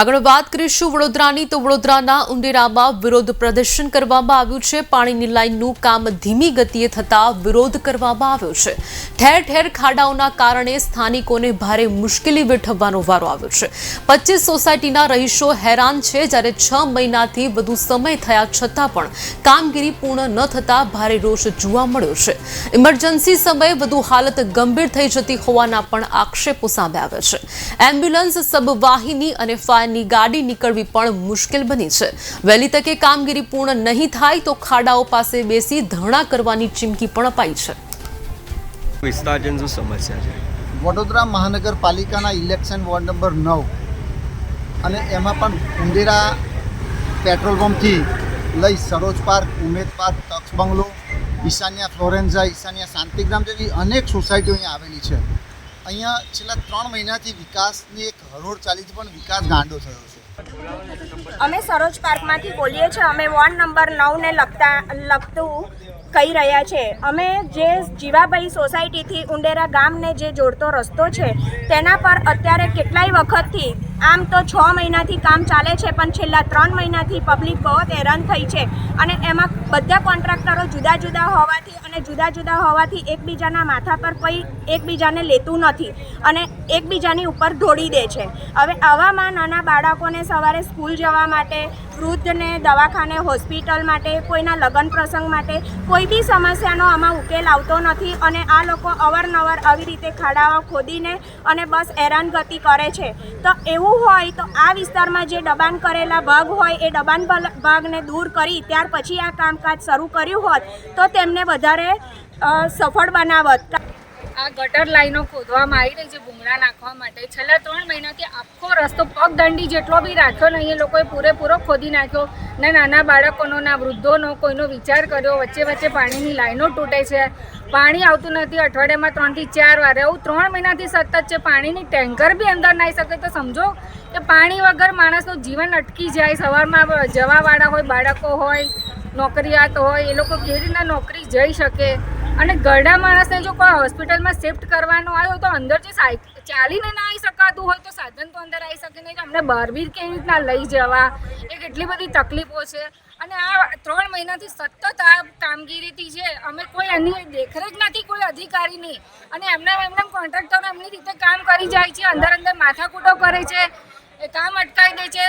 આગળ વાત કરીશું વડોદરાની તો વડોદરાના ઉંડેરામાં વિરોધ પ્રદર્શન કરવામાં આવ્યું છે। પાણીની લાઇનનું કામ ધીમી ગતિએ થતા વિરોધ કરવામાં આવ્યો છે। ઠેર ઠેર ખાડાઓના કારણે સ્થાનિકોને ભારે મુશ્કેલી વેઠવવાનો વારો આવ્યો છે। 25 સોસાયટીના રહીશો હેરાન છે, જ્યારે 6 મહિનાથી વધુ સમય થયા છતાં પણ કામગીરી પૂર્ણ ન થતા ભારે રોષ જોવા મળ્યો છે। ઇમરજન્સી સમયે વધુ હાલત ગંભીર થઈ જતી હોવાના પણ આક્ષેપો સામે આવ્યા છે। એમ્બ્યુલન્સ, સબવાહિની અને ની ગાડી નીકળવી પણ મુશ્કેલ બની છે। વહેલી તકે કામગીરી પૂર્ણ નહીં થાય તો ખાડાઓ પાસે બેસી ધરણા કરવાની ચીમકી પણ અપાઈ છે। વિસ્તારજન શું સમસ્યા છે? વડોદરા મહાનગરપાલિકાના ઇલેક્શન વોર્ડ નંબર 9 અને એમાં પણ ઉંડેરા પેટ્રોલ પંપથી લઈ સરોજ પાર્ક, ઉમેદ પાર્ક, તક્ષ બંગલો, ઈશાન્યા ફ્લોરેન્ઝા, ઈશાન્યા શાંતિગ્રામ જેવી અનેક સોસાયટીઓ અહીંયા આવેલી છે। અહીંયા છેલ્લા 3 મહિનાથી વિકાસની એક હરોળ ચાલી છે, પણ વિકાસ ગાંડો થયો છે। અમે સરોજ પાર્કમાંથી બોલીએ છીએ। અમે વોર્ડ નંબર 9 ને લગતું કહી રહ્યા છે। અમે જે જીવાભાઈ સોસાયટીથી ઉંડેરા ગામને જે જોડતો રસ્તો છે તેના પર અત્યારે કેટલાય વખતથી આમ તો 6 મહિનાથી કામ ચાલે છે, પણ છેલ્લા 3 મહિનાથી પબ્લિક બહુ હેરાન થઈ છે અને એમાં બધા કોન્ટ્રાક્ટરો જુદા જુદા હોવાથી એકબીજાના માથા પર કોઈ એકબીજાને લેતું નથી અને એકબીજાની ઉપર ઢોળી દે છે। હવે આવામાં નાના બાળકોને સવારે સ્કૂલ જવા માટે, વૃદ્ધને દવાખાને, હોસ્પિટલ માટે, કોઈના લગ્ન પ્રસંગ માટે કોઈ બી સમસ્યાનો આમાં ઉકેલ આવતો નથી અને આ લોકો અવારનવાર આવી રીતે ખાડાઓ ખોદીને અને બસ હેરાનગતિ કરે છે। તો એવું હોય તો આ વિસ્તારમાં જે દબાણ કરેલા ભાગ હોય એ દબાણ ભાગને દૂર કરી ત્યાર પછી આ કામકાજ શરૂ કર્યું હોત તો તેમને વધારે સફળ બનાવત। આ ગટર લાઈનો ખોદવામાં આવી રહી છે ભૂંગળા નાખવા માટે। છેલ્લા 3 મહિનાથી આખો રસ્તો પગદંડી જેટલો બી રાખ્યો ને એ લોકોએ પૂરેપૂરો ખોદી નાખ્યો। ને નાના બાળકોનો, ના વૃદ્ધોનો કોઈનો વિચાર કર્યો। વચ્ચે પાણીની લાઈનો તૂટે છે, પાણી આવતું નથી। અઠવાડિયામાં 3 થી 4 વાર એવું 3 મહિનાથી સતત છે। પાણીની ટેન્કર બી અંદર ના આવી શકે તો સમજો કે પાણી વગર માણસનું જીવન અટકી જાય। સવારમાં જવાવાળા હોય, બાળકો હોય, નોકરિયાત હોય, એ લોકો કેવી રીતના નોકરી જઈ શકે? અને ગરડા માણસને જો કોઈ હોસ્પિટલમાં શિફ્ટ કરવાનો આવ્યો તો અંદર જે ચાલીને ના આવી શકાતું હોય તો સાધન તો અંદર આવી શકે નહીં, તો અમને બહાર બી કેવી રીતના લઈ જવા? એ કેટલી બધી તકલીફો છે અને આ 3 મહિનાથી સતત આ કામગીરીથી છે। અમે કોઈ એની દેખરેખ નથી કોઈ અધિકારીની અને એમના કોન્ટ્રાક્ટરો એમની રીતે કામ કરી જાય છે। અંદર માથાકૂટો કરે છે, કામ અટકાવી દે છે,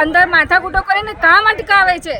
અંદર માથાકૂટો કરીને કામ અટકાવે છે।